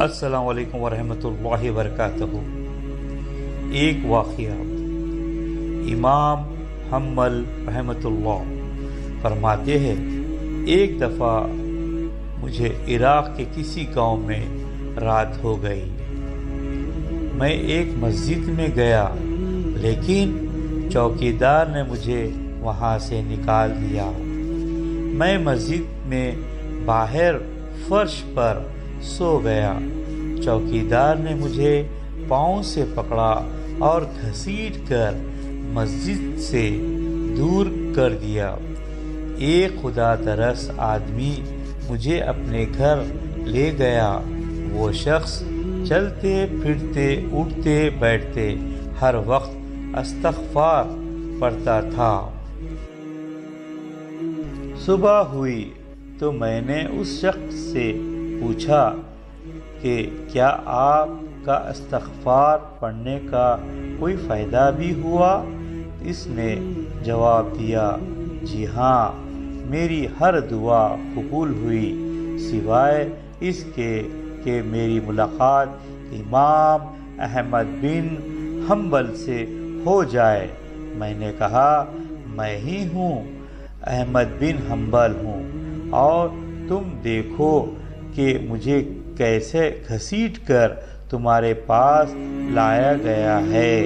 السلام علیکم ورحمۃ اللہ وبرکاتہ۔ ایک واقعہ، امام حنبل رحمۃ اللہ فرماتے ہیں، ایک دفعہ مجھے عراق کے کسی گاؤں میں رات ہو گئی۔ میں ایک مسجد میں گیا، لیکن چوکیدار نے مجھے وہاں سے نکال دیا۔ میں مسجد میں باہر فرش پر سو گیا۔ چوکیدار نے مجھے پاؤں سے پکڑا اور گھسیٹ کر مسجد سے دور کر دیا۔ ایک خدا ترس آدمی مجھے اپنے گھر لے گیا۔ وہ شخص چلتے پھرتے اٹھتے بیٹھتے ہر وقت استغفار پڑھتا تھا۔ صبح ہوئی تو میں نے اس شخص سے پوچھا کہ کیا آپ کا استغفار پڑھنے کا کوئی فائدہ بھی ہوا؟ اس نے جواب دیا، جی ہاں، میری ہر دعا قبول ہوئی سوائے اس کے کہ میری ملاقات امام احمد بن حنبل سے ہو جائے۔ میں نے کہا، میں ہی ہوں، احمد بن حنبل ہوں، اور تم دیکھو کہ مجھے کیسے گھسیٹ کر تمہارے پاس لایا گیا ہے۔